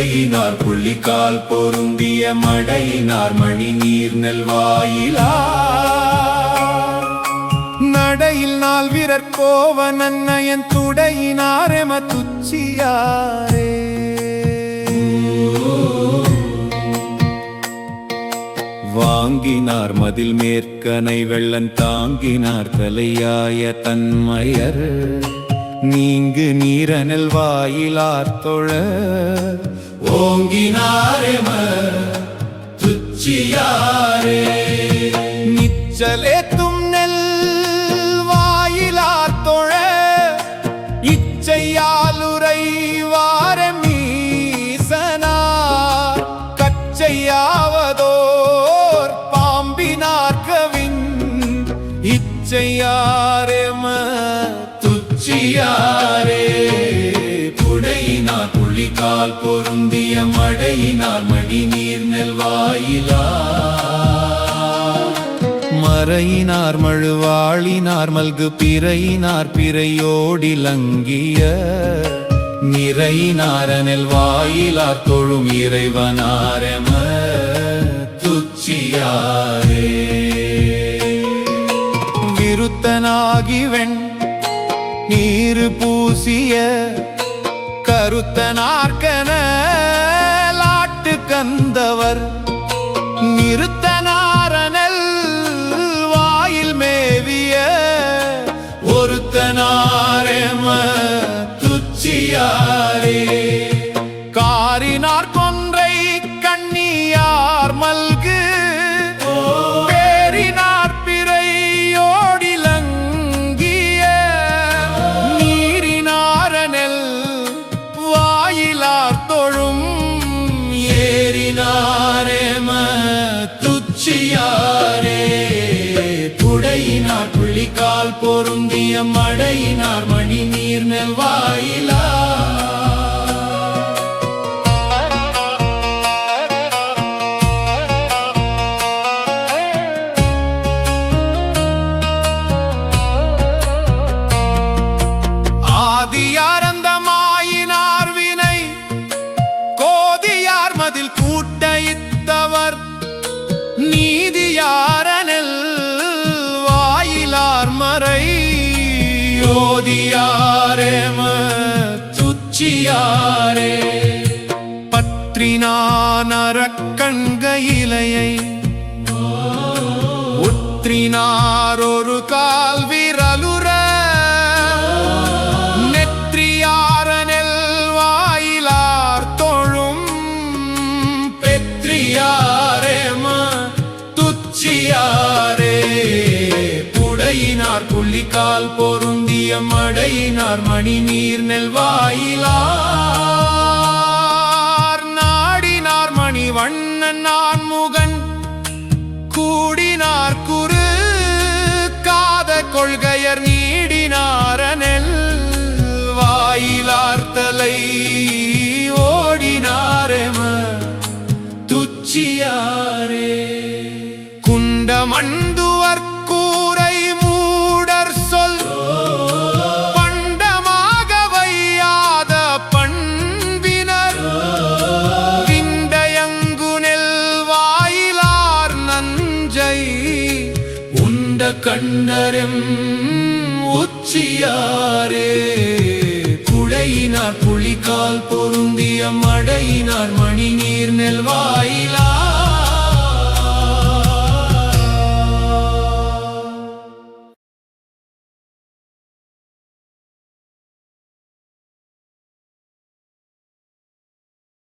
புடையினார் புள்ளிக்கால் பொருந்திய மடையினார் மணி நீர் நெல்வாயிலார் நடையில் நாள் விரற்போவ நன்னயன் துடையினாரெம துச்சியாரே வாங்கினார் மதில் மேற்கனை வெள்ளன் தாங்கினார் தலையாய தன்மையர் நீங்கு நீரனல் வாயிலார் தொழ ஓங்கினாரெம துச்சியாரே நிச்சலேத்தும் நெல் வாயிலார் தொழ இச்சையாலுரை வாரமீசனார் கச்சையாவதோர் பாம்பினார் கவின் இச்சையாரெம துச்சியாரே புடையினார் புள்ளிக்கால் பொருந்திய மடையினார் மணி நீர் நெல்வாயிலார் மறையினார் மழுவாளினார் மல்கு பிறையினார் பிறையோடிலங்கிய நிறையினாரனெல் வாயிலார் தொழும் இறைவனாரெம துச்சியாரே விருத்தனாகிவெண் நீரு பூசிய கருத்தனார்கனலாட்டு கந்தவர் நிறுத்தனாரனல் வாயில் மேவிய ஒருத்தனாரெம துச்சியாரே காரினார் கொன்றை கண்ணியார் மல்கு பேரினார் பிறையோடிலங்கிய நீரினாரனெல் வாயிலார் தொழும் ஏரினாரெம துச்சியாரே புடையினார் புள்ளிக்கால் பொருந்திய மடையினார் மணி நீர் நெல்வாயிலார் ஆதியாரந்தமாயினார் வினை கோதியார் மதில் கூட்டையித்தவர் நீதியாரனெல் வாயிலார் மறை யோதியாரெம துச்சியாரே பற்றினான் அரக்கண்கையிலையை உற்றினார் ஒரு கால் விரலுற நெற்றியாரனெல் வாயிலார் தொழும் பெற்றியாரெம துச்சியாரே புடையினார் புள்ளிக்கால் பொருந்திய மடையினார் மணி நீர் நெல்வாயிலார் நாடினார் மணி வண்ணன் நான்முகன் கூடினார் குரு காத கொள்கையர் நீடினாரனெல் வாயிலார் தலை ஓடினாரெம துச்சியாரே குண்டமண்டுவர் கூரை மூடர் சொல் பண்டமாக வையாத பண்பினர் விண்டயங்குனெல் வாயிலார் நஞ்சை உண்ட கண்டரெம் உச்சியாரே புடையினார் புலிக்கால் பொருந்திய மடையினார் மணி நீர் நெல்வாயிலார்